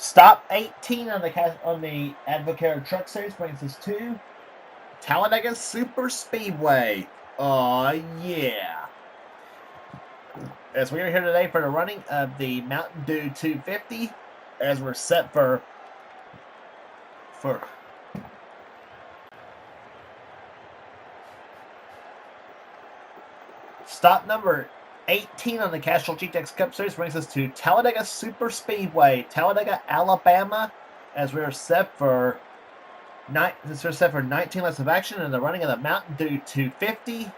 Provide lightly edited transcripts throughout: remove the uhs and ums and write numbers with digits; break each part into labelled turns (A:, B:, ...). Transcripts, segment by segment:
A: Stop 18 on the Advocare Truck Series brings us to Talladega Super Speedway. Yeah. As we are here today for the running of the Mountain Dew 250, as we're set for stop number 18 on the Castrol GTX Cup Series brings us to Talladega Super Speedway, Talladega, Alabama, as we are set for 19 laps of action in the running of the Mountain Dew 250.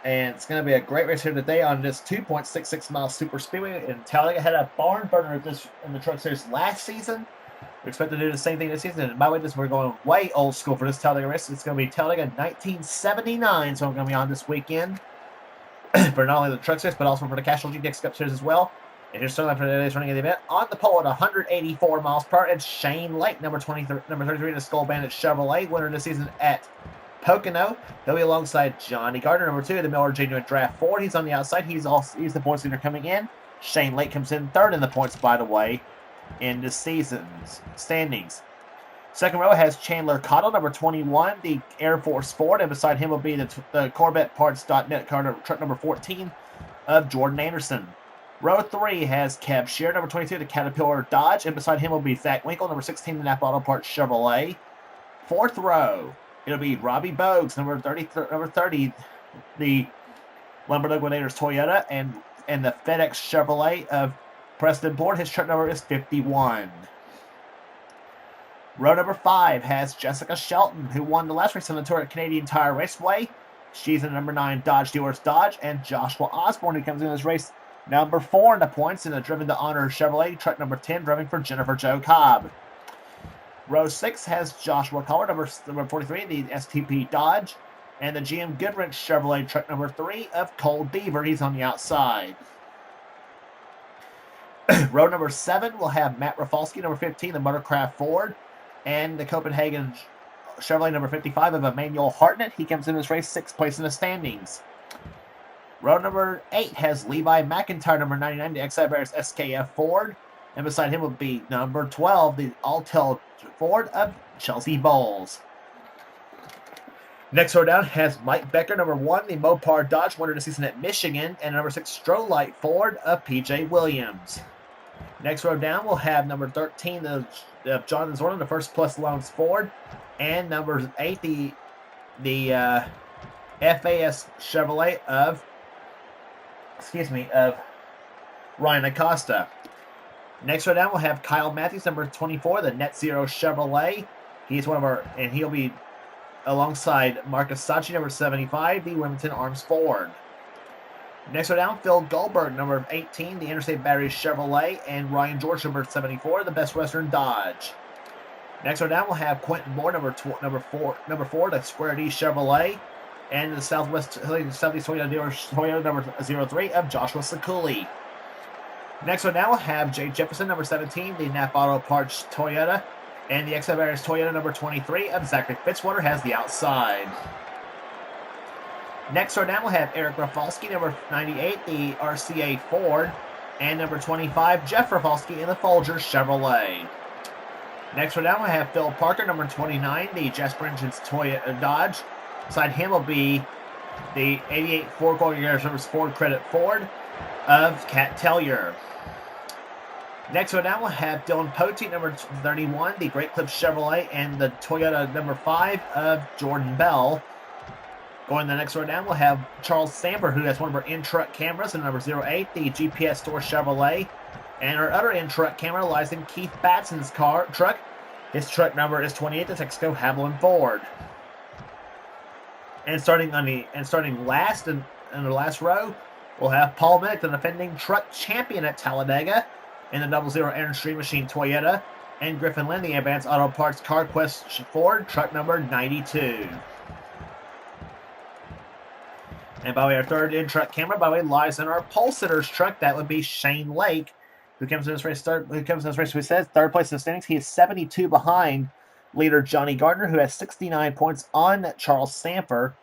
A: And it's going to be a great race here today on this 2.66 mile super speedway. And Talladega had a barn burner in the Truck Series last season. We expect to do the same thing this season. And by the way, we're going way old school for this Talladega race. It's going to be Talladega 1979, so I'm going to be on this weekend for not only the Truck Series, but also for the Castrol GTX Cup Series as well. And here's starting for today's running of the event. On the pole at 184 miles per hour, it's Shane Lake, number 33, the Skull Bandit Chevrolet, winner this season at Pocono. He'll be alongside Johnny Gardner, number 2, the Miller Genuine Draft Ford. He's on the outside. He's the points leader coming in. Shane Lake comes in third in the points, by the way, in the season's standings. Second row has Chandler Cottle, number 21, the Air Force Ford, and beside him will be the CorvetteParts.net truck number 14 of Jordan Anderson. Row 3 has Kev Shear, number 22, the Caterpillar Dodge, and beside him will be Zach Winkle, number 16, the Napa Auto Parts Chevrolet. Fourth row, it'll be Robbie Bogues, number 30, the Lumber Liquidators Toyota, and the FedEx Chevrolet of Preston Board. His truck number is 51. Row number 5 has Jessica Shelton, who won the last race on the tour at Canadian Tire Raceway. She's in number 9 Dodge Dealers Dodge, and Joshua Osborne, who comes in this race number 4 in the points in the Driven to Honor Chevrolet, truck number 10, driving for Jennifer Jo Cobb. Row 6 has Joshua Collar, number 43, the STP Dodge, and the GM Goodrich Chevrolet, truck number 3 of Cole Deaver. He's on the outside. Row number 7 will have Matt Rafalski, number 15, the Motorcraft Ford, and the Copenhagen Chevrolet, number 55, of Emmanuel Hartnett. He comes in this race 6th place in the standings. Row number 8 has Levi McIntyre, number 99, the Exibears SKF Ford, and beside him will be number 12, the Altel Ford of Chelsea Bowles. Next row down has Mike Becker, number 1, the Mopar Dodge, winner this season at Michigan, and number 6, Strolite Ford of PJ Williams. Next row down we'll have number 13, the Jonathan Zorn, the First Plus Loans Ford, and number 8, the FAS Chevrolet of Ryan Acosta. Next row down we'll have Kyle Matthews, number 24, the Net Zero Chevrolet. He'll be alongside Marcus Sachi, number 75, the Wilmington Arms Ford. Next row down, Phil Goldberg, number 18, the Interstate Batteries Chevrolet, and Ryan George, number 74, the Best Western Dodge. Next row down we'll have Quentin Moore, number 4, the Square D Chevrolet, and the Southeast Toyota dealer Toyota number 03 of Joshua Sakuli. Next one now we'll have Jay Jefferson, number 17, the Napa Auto Parts Toyota, and the Exibears Toyota number 23 of Zachary Fitzwater has the outside. Next row down we'll have Eric Rafalski, number 98, the RCA Ford, and number 25, Jeff Rafalski in the Folgers Chevrolet. Next row down we'll have Phil Parker, number 29, the Jasper Engines Toyota Dodge. Beside him will be the 88 Ford Quality Service Ford Credit Ford of Cat Tellier. Next one down we'll have Dylan Pote, number 31, the Great Clips Chevrolet, and the Toyota number 5 of Jordan Bell. Going the next row down, we'll have Charles Samper, who has one of our in-truck cameras, and number 08, the GPS Store Chevrolet. And our other in-truck camera lies in Keith Batson's truck. His truck number is 28, the Texaco Haviland Ford. And starting last in the last row, we'll have Paul Minnick, the defending truck champion at Talladega, in the 00 Aaron Street Machine Toyota, and Griffin Lynn, the Advanced Auto Parts CarQuest Ford, truck number 92. And by the way, our third in-truck camera, lies in our pole sitters truck. That would be Shane Lake, who comes in this race. Who says third place in the standings. He is 72 behind leader Johnny Gardner, who has 69 points on Charles Samper.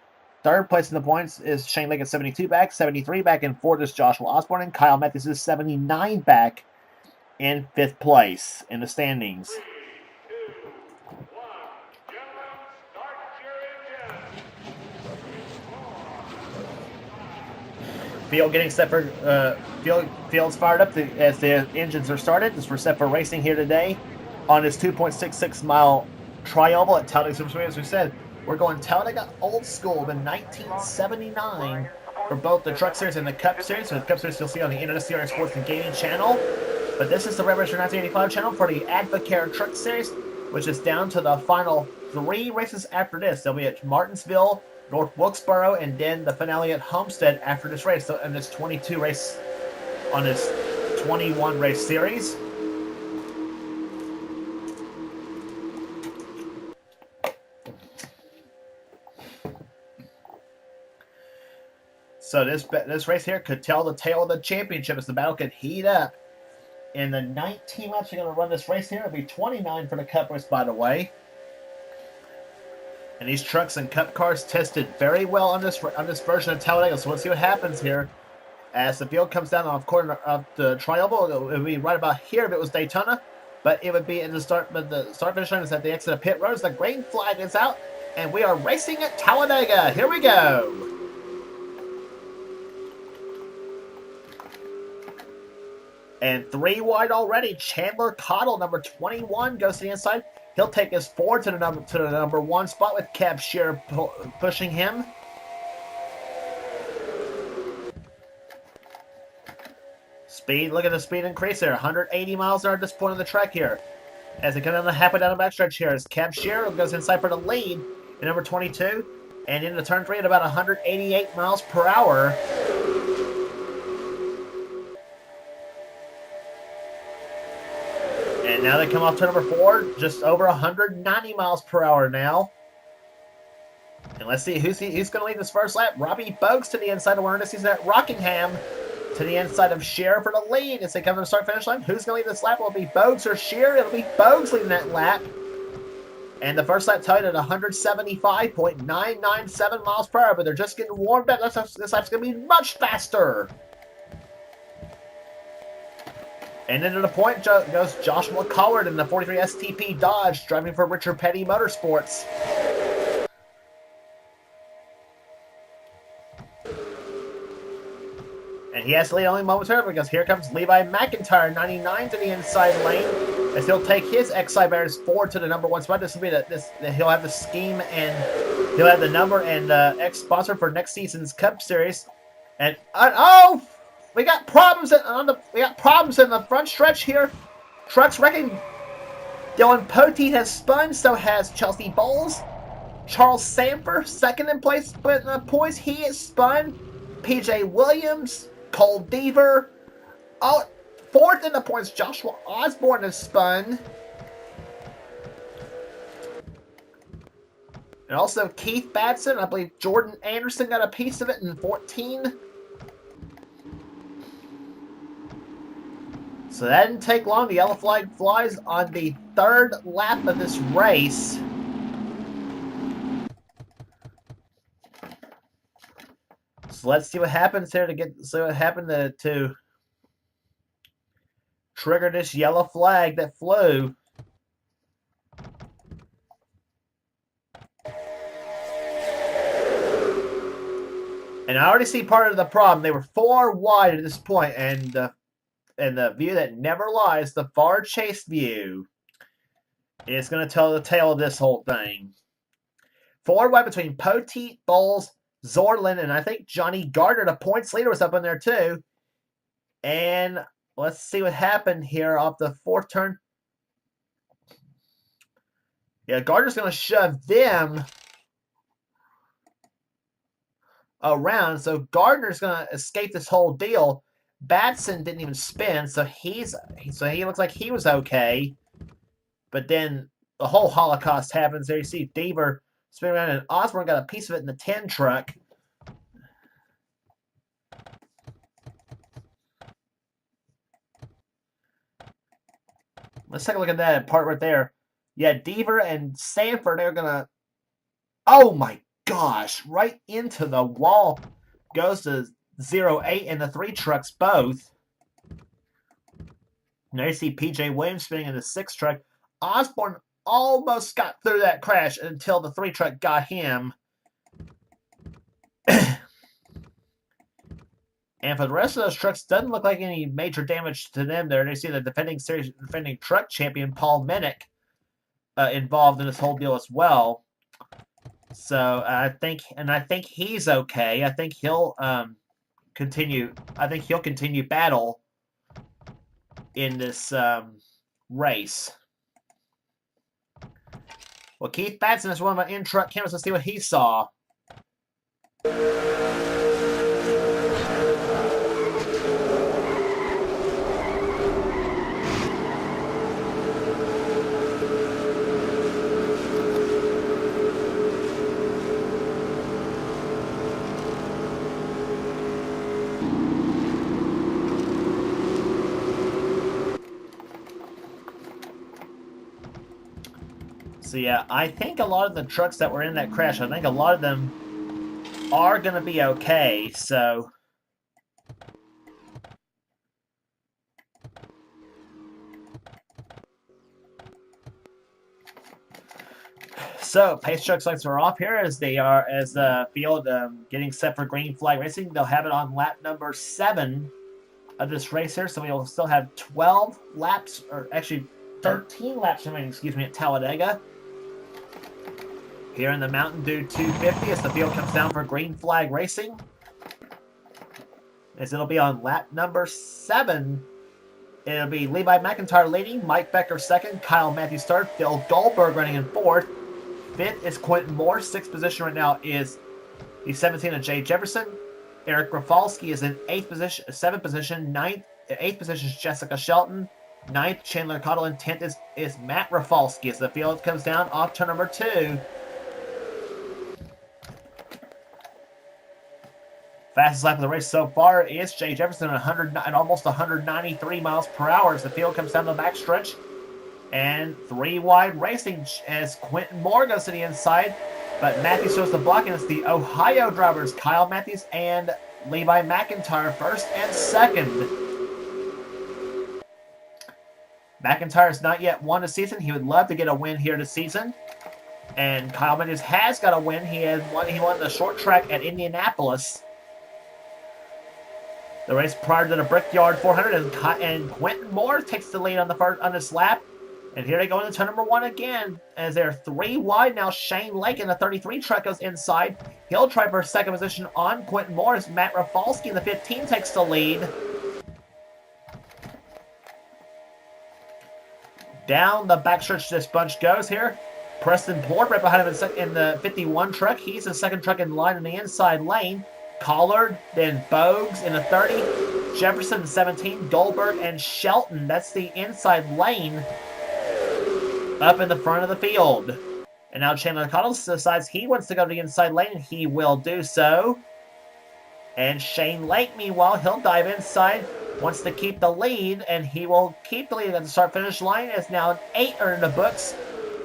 A: Third place in the points is Shane Lake at 72 back. 73 back in fourth is Joshua Osborne. And Kyle Matthews is 79 back in fifth place in the standings. Field getting set for field's fired up as the engines are started. We're set for racing here today on this 2.66 mile tri-oval at Talladega Superspeedway. As we said, we're going Talladega old school in 1979 for both the Truck Series and the Cup Series. So the Cup Series you'll see on the NRSL Sports and Gaming channel. But this is the Red Racer 1985 channel for the Advocare Truck Series, which is down to the final 3 races after this. They'll be at Martinsville, North Wilkesboro, and then the finale at Homestead after this race. So in this 22 race, on this 21 race series. So this race here could tell the tale of the championship as the battle could heat up. In the 19 laps are going to run this race here. It'll be 29 for the Cup race, by the way. And these trucks and Cup cars tested very well on this version of Talladega. So let's see what happens here. As the field comes down off corner of the tri-oval, it would be right about here if it was Daytona. But it would be in the start, but the start finish line is at the exit of pit roads. The green flag is out, and we are racing at Talladega. Here we go. And 3 wide already. Chandler Cottle, number 21, goes to the inside. He'll take us forward to the number 1 spot with Cab Shearer pushing him. Speed, look at the speed increase there. 180 miles an hour at this point of the track here. As they come down the halfway down the backstretch here, as Cab Shearer goes inside for the lead in number 22. And into turn 3 at about 188 miles per hour. And now they come off turn number 4, just over 190 miles per hour now. And let's see who's going to lead this first lap. Robbie Bogues to the inside of Warner. He's at Rockingham to the inside of Shearer for the lead as they come to the start-finish line. Who's going to lead this lap? Will it be Bogues or Shearer? It'll be Bogues leading that lap. And the first lap tied at 175.997 miles per hour, but they're just getting warmed up. This lap's going to be much faster. And into the point goes Joshua Collard in the 43 STP Dodge, driving for Richard Petty Motorsports. And he has to lead only momentarily because here comes Levi McIntyre, 99 to the inside lane, as he'll take his XI Bears forward to the number 1 spot. This will be he'll have the scheme and he'll have the number and X sponsor for next season's Cup Series. And oh! We got problems in the front stretch here. Trucks wrecking. Dylan Poteet has spun, so has Chelsea Bowles. Charles Samper, second in place, but in the points he is spun. PJ Williams, Cole Deaver. Oh, fourth in the points, Joshua Osborne is spun. And also Keith Batson, I believe Jordan Anderson got a piece of it in 14. So that didn't take long. The yellow flag flies on the 3rd lap of this race. So let's see what happens here to trigger this yellow flag that flew. And I already see part of the problem. They were 4 wide at this point, and the view that never lies, the far chase view, is going to tell the tale of this whole thing. 4 wide between Poteet, Bowles, Zorlin, and I think Johnny Gardner, the points leader, was up in there too. And let's see what happened here off the 4th turn. Yeah, Gardner's going to shove them around, so Gardner's going to escape this whole deal. Batson didn't even spin, so he looks like he was okay. But then the whole Holocaust happens there. You see Deaver spin around, and Osborne got a piece of it in the 10 truck. Let's take a look at that part right there. Yeah, Deaver and Sanford, they're going to... Oh, my gosh, right into the wall goes to 0-8 and the 3 trucks both. Now you see PJ Williams spinning in the 6 truck. Osborne almost got through that crash until the 3 truck got him. And for the rest of those trucks, doesn't look like any major damage to them there. They see the defending truck champion Paul Minnick involved in this whole deal as well. So I think he's okay. I think he'll continue. I think he'll continue battle in this race. Well, Keith Batson is one of my in-truck cameras. Let's see what he saw. So yeah, I think a lot of the trucks that were in that crash, I think a lot of them are going to be okay, so... So, pace trucks lights are off here as the field getting set for green flag racing. They'll have it on lap number 7 of this race here, so we'll still have 12 laps, or actually 13 laps remaining, at Talladega. Here in the Mountain Dew 250 as the field comes down for green flag racing. As it'll be on lap number 7. It'll be Levi McIntyre leading, Mike Becker second, Kyle Matthews third, Phil Goldberg running in fourth. Fifth is Quentin Moore. Sixth position right now is the 17 of Jay Jefferson. Eric Rafalski is in 8th position, 7th position. 8th position is Jessica Shelton. 9th, Chandler Cottle, and 10th is Matt Rafalski as the field comes down off turn number 2. Fastest lap of the race so far is Jay Jefferson at almost 193 miles per hour as the field comes down the backstretch. And 3 wide racing as Quentin Moore goes to the inside. But Matthews shows the block, and it's the Ohio drivers, Kyle Matthews and Levi McIntyre, first and second. McIntyre has not yet won a season. He would love to get a win here this season. And Kyle Matthews has got a win. He won the short track at Indianapolis. The race prior to the Brickyard 400, and Quentin Moore takes the lead on this lap. And here they go into turn number 1 again, as they're 3 wide now. Shane Lake in the 33 truck goes inside. He'll try for second position on Quentin Moore as Matt Rafalski in the 15 takes the lead. Down the backstretch this bunch goes here. Preston Plord right behind him in the 51 truck. He's the second truck in line in the inside lane. Collard, then Bogues in the 30, Jefferson in 17, Goldberg, and Shelton. That's the inside lane up in the front of the field. And now Chandler Cottle decides he wants to go to the inside lane, and he will do so. And Shane Lake, meanwhile, he'll dive inside, wants to keep the lead, and he will keep the lead at the start-finish line. It's now 8 are in the books,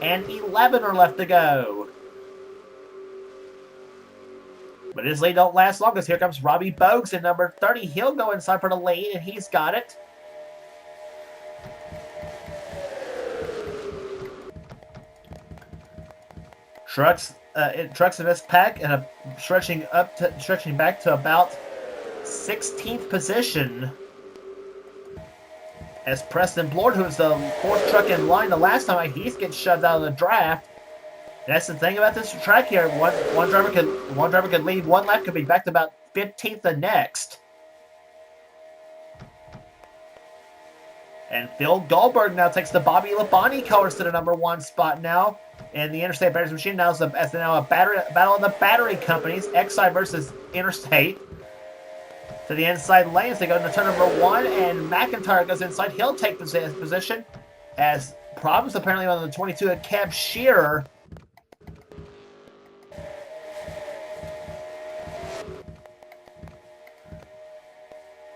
A: and 11 are left to go. But his lead don't last long, because here comes Robbie Bogues in number 30. He'll go inside for the lead, and he's got it. Trucks in this pack and stretching back to about 16th position. As Preston Blord, who's the 4th truck in line the last time, he's getting shoved out of the draft. And that's the thing about this track here. One driver could lead one lap, could be back to about 15th the next. And Phil Goldberg now takes the Bobby Labonte colors to the number 1 spot now. And the Interstate Batteries Machine now is a battle of the battery companies, Exide versus Interstate. To the inside lanes, they go into turn number 1, and McIntyre goes inside. He'll take position as problems apparently on the 22 of Kev Shearer.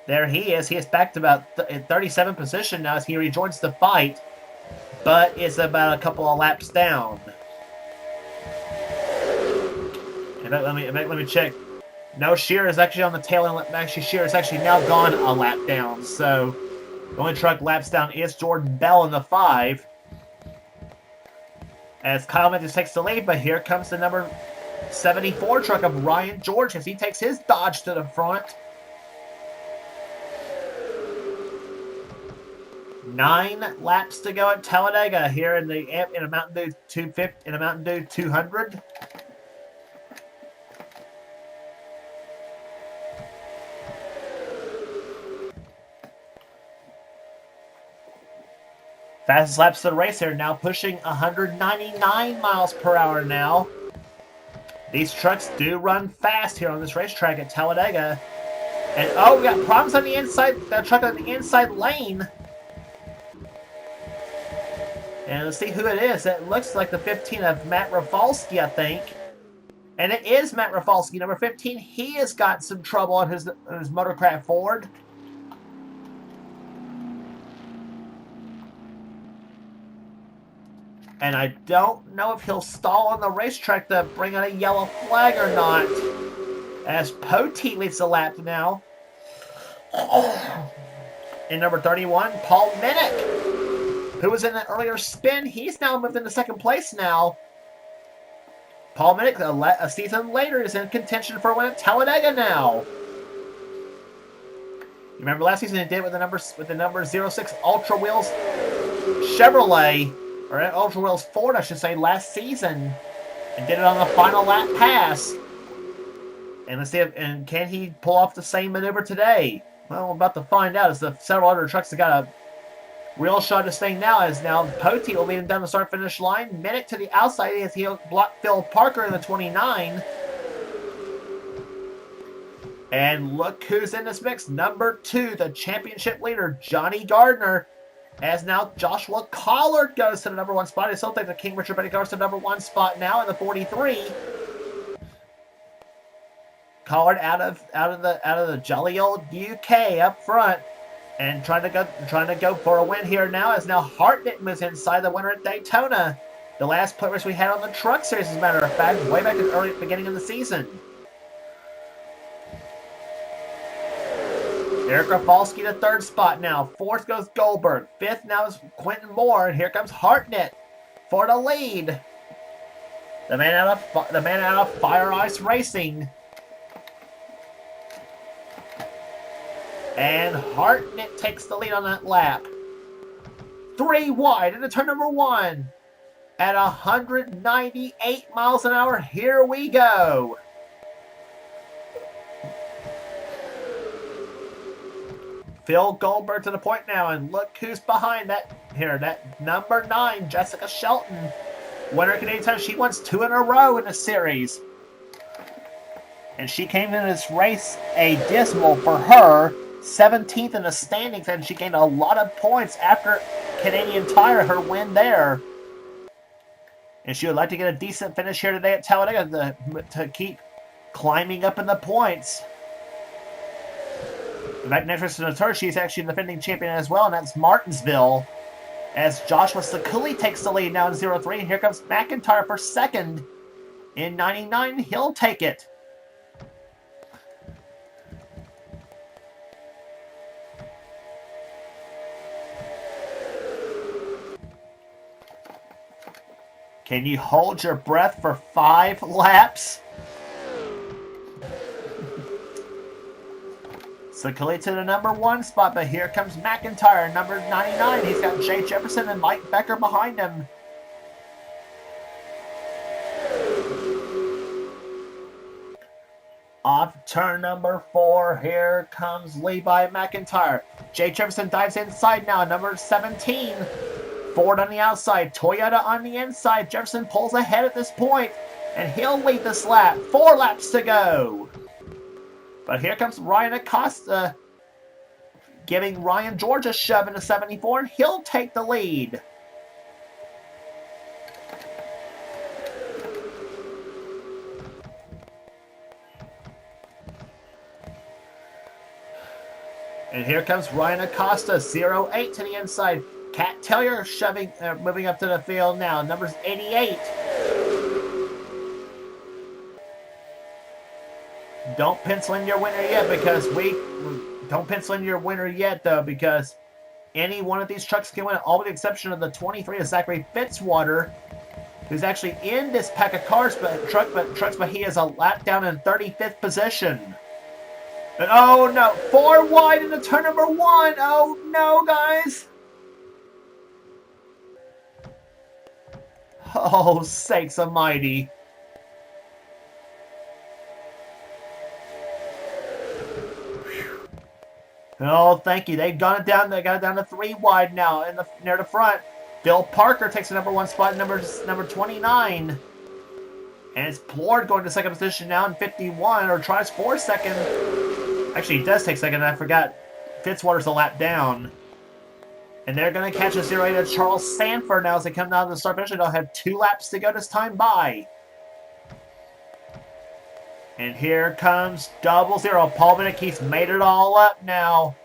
A: There he is. He is back to about 37th position now as he rejoins the fight, but is about a couple of laps down. Let me check. No, Shearer is actually on the tail end. Actually, Shearer is actually now gone a lap down. So the only truck laps down is Jordan Bell in the 5. As Kyle Mendes takes the lead, but here comes the number 74 truck of Ryan George as he takes his Dodge to the front. 9 laps to go at Talladega here in a Mountain Dew 250 in a Mountain Dew 200. Fastest laps of the race here now pushing 199 miles per hour now. These trucks do run fast here on this racetrack at Talladega. And oh, we got problems on the inside, that truck on the inside lane. And let's see who it is. It looks like the 15 of Matt Rafalski, I think. And it is Matt Rafalski, number 15. He has got some trouble on his Motorcraft Ford. And I don't know if he'll stall on the racetrack to bring out a yellow flag or not. As Poteet leads the lap now. In number 31, Paul Minnick, who was in an earlier spin. He's now moved into second place now. Paul Minnick, a season later, is in contention for a win at Talladega now. You remember last season he did with the number 06 Ultra Wheels Chevrolet, or Ultra Wheels Ford, I should say, last season, and did it on the final lap pass. And let's see and can he pull off the same maneuver today? Well, we're about to find out as the several other trucks have got a real shot at staying now. As now Poteet will lead him down the start-finish line. Minnick to the outside as he'll block Phil Parker in the 29. And look who's in this mix. Number 2, the championship leader, Johnny Gardner. As now Joshua Collard goes to the number 1 spot. He still takes the King Richard Petty goes to the number 1 spot now in the 43. Collard out of the jolly old UK up front, and trying to go for a win here now. As now Hartnett moves inside the winner at Daytona, the last race we had on the Truck Series, as a matter of fact, way back in the early beginning of the season. Eric Rafalski to 3rd spot now. 4th goes Goldberg. 5th now is Quentin Moore, and here comes Hartnett for the lead. The man out of Fire Ice Racing. And Hartnett takes the lead on that lap. 3 wide into turn number 1. At 198 miles an hour, here we go. Phil Goldberg to the point now, and look who's behind that here. That number 9, Jessica Shelton. Winner Canadian time. She wins 2 in a row in the series. And she came in this race a dismal for her. 17th in the standings, and she gained a lot of points after Canadian Tire, her win there. And she would like to get a decent finish here today at Talladega to keep climbing up in the points. Magnificent in the turn, she's actually the defending champion as well, and that's Martinsville. As Joshua Sakuli takes the lead now in 03, and here comes McIntyre for 2nd in 99. He'll take it. Can you hold your breath for 5 laps? Sakuli to the number 1 spot, but here comes McIntyre, number 99. He's got Jay Jefferson and Mike Becker behind him. Off turn number 4, here comes Levi McIntyre. Jay Jefferson dives inside now, number 17. Ford on the outside, Toyota on the inside. Jefferson pulls ahead at this point, and he'll lead this lap. 4 laps to go. But here comes Ryan Acosta, giving Ryan George a shove into 74, and he'll take the lead. And here comes Ryan Acosta, 08 to the inside. Cat Taylor moving up to the field now, numbers 88. Don't pencil in your winner yet because don't pencil in your winner yet though because any one of these trucks can win, all with the exception of the 23 of Zachary Fitzwater, who's actually in this pack of cars but he is a lap down in 35th position. And oh no, 4 wide into turn number 1. Oh no, guys. Oh, sakes almighty. Oh, thank you. They've got it down. They got it down to 3 wide now, near the front. Phil Parker takes the number 1 spot, number 29, and it's Plord going to second position now in 51, or tries for second. Actually, he does take second. I forgot. Fitzwater's a lap down, and they're going to catch a 0-8 of Charles Sanford now as they come down to the start finish. They'll have 2 laps to go this time by. And here comes 00. Paul Minnick, he's made it all up now.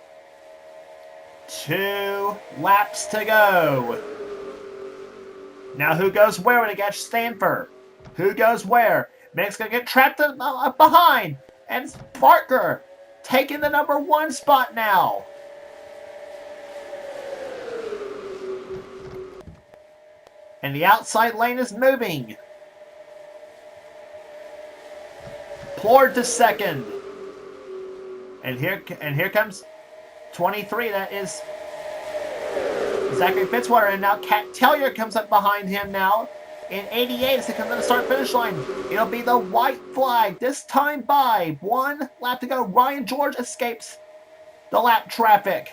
A: 2 laps to go. Now who goes where when it gets Stanford? Who goes where? Minnick's going to get trapped up behind. And it's Parker taking the number 1 spot now. And the outside lane is moving. Plord to second. And here comes 23. That is Zachary Fitzwater. And now Cat Tellier comes up behind him now in 88 as he comes to the start-finish line. It'll be the white flag this time by. 1 lap to go. Ryan George escapes the lap traffic.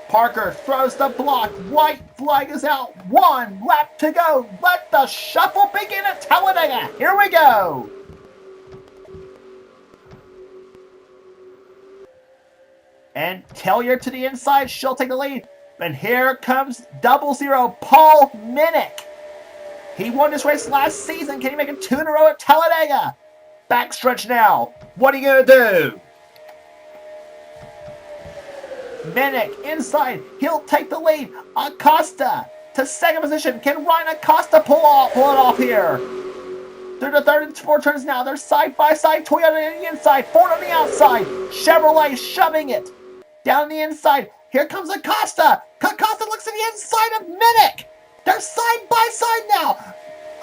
A: Parker throws the block. White flag is out. 1 lap to go. Let the shuffle begin at Talladega. Here we go. And Tellier to the inside. She'll take the lead. And here comes 00. Paul Minnick. He won this race last season. Can he make it 2 in a row at Talladega? Backstretch now. What are you going to do? Minnick inside. He'll take the lead. Acosta to second position. Can Ryan Acosta pull it off here? Through the third and 4 turns now. They're side by side. Toyota on the inside. Ford on the outside. Chevrolet shoving it down the inside. Here comes Acosta. Acosta looks to the inside of Minnick. They're side by side now.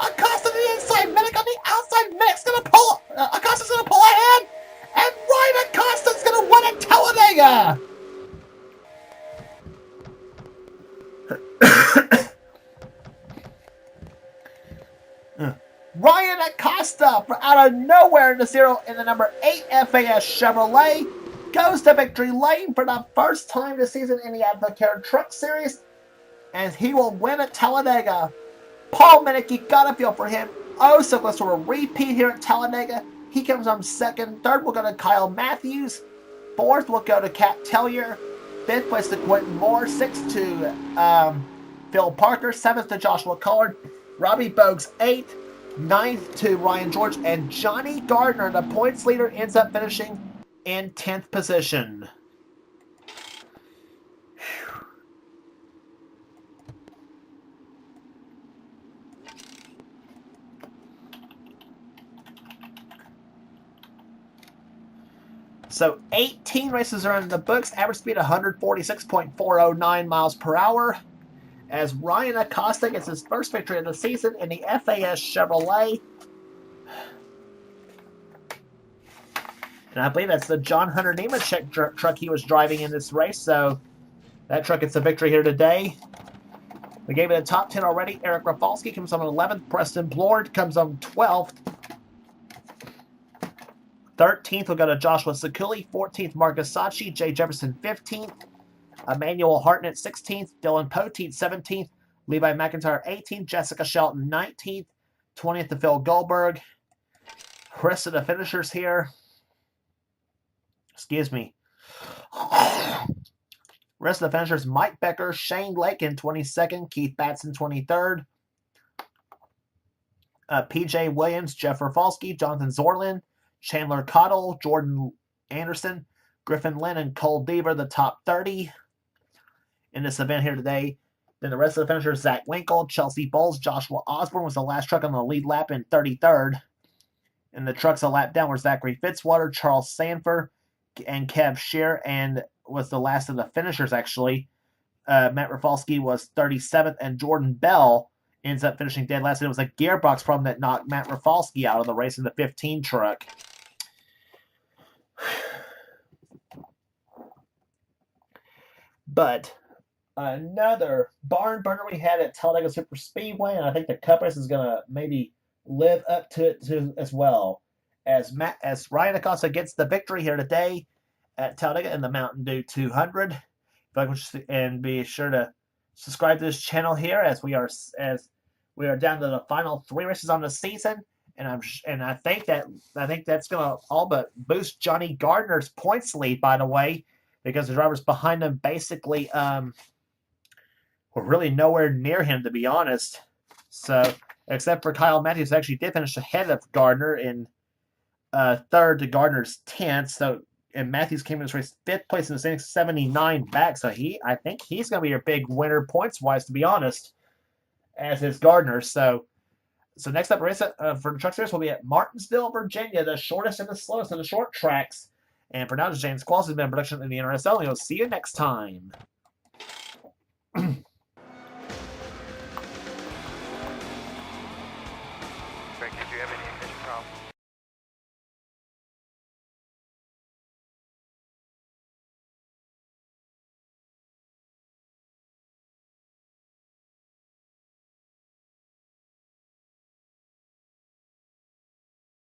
A: Acosta to the inside. Minnick on the outside. Minnick's going to pull. Acosta's going to pull ahead. And Ryan Acosta's going to win at Talladega. Ryan Acosta out of nowhere in the number 8 FAS Chevrolet goes to victory lane for the first time this season in the Advocare Truck Series, and he will win at Talladega. Paul Minnick, you gotta feel for him. Oh, so close to a repeat here at Talladega. He comes on second. Third will go to Kyle Matthews. Fourth will go to Cat Tellier. Fifth place to Quentin Moore. Sixth to Phil Parker. Seventh to Joshua Collard. Robbie Bogues 8th. 9th to Ryan George. And Johnny Gardner, the points leader, ends up finishing in 10th position. So 18 races are in the books. Average speed 146.409 miles per hour. As Ryan Acosta gets his first victory of the season in the FAS Chevrolet. And I believe that's the John Hunter Nemechek truck he was driving in this race. So that truck gets a victory here today. We gave it a top 10 already. Eric Rafalski comes on 11th. Preston Plord comes on 12th. 13th will go to Joshua Sakuli. 14th, Marcus Sachi. Jay Jefferson, 15th. Emmanuel Hartnett, 16th. Dylan Poteet, 17th. Levi McIntyre, 18th. Jessica Shelton, 19th. 20th to Phil Goldberg. Rest of the finishers here. Excuse me. Rest of the finishers, Mike Becker, Shane Lake in 22nd. Keith Batson, 23rd. PJ Williams, Jeff Rafalski, Jonathan Zorlin, Chandler Cottle, Jordan Anderson, Griffin Lynn, and Cole Deaver, the top 30 in this event here today. Then the rest of the finishers, Zach Winkle, Chelsea Bowles, Joshua Osborne was the last truck on the lead lap in 33rd. And the trucks a lap down were Zachary Fitzwater, Charles Sanford, and Kev Shear, and was the last of the finishers, actually. Matt Rafalski was 37th, and Jordan Bell ends up finishing dead last. And it was a gearbox problem that knocked Matt Rafalski out of the race in the 15 truck. But another barn burner we had at Talladega Super Speedway, and I think the Cup race is going to maybe live up to it too, as well. As Ryan Acosta gets the victory here today at Talladega in the Mountain Dew 200. And be sure to subscribe to this channel here as we are down to the final 3 races on the season, and I think that's gonna all but boost Johnny Gardner's points lead, by the way, because the drivers behind him basically were really nowhere near him, to be honest. So except for Kyle Matthews, who actually did finish ahead of Gardner in third to Gardner's 10th. So. And Matthews came in this race 5th place in the 79 back. So I think he's going to be your big winner points-wise, to be honest, as is Gardner. So next up race for the truck series will be at Martinsville, Virginia, the shortest and the slowest of the short tracks. And for now, this is James Qualls has been in production in the NRSL, and we'll see you next time.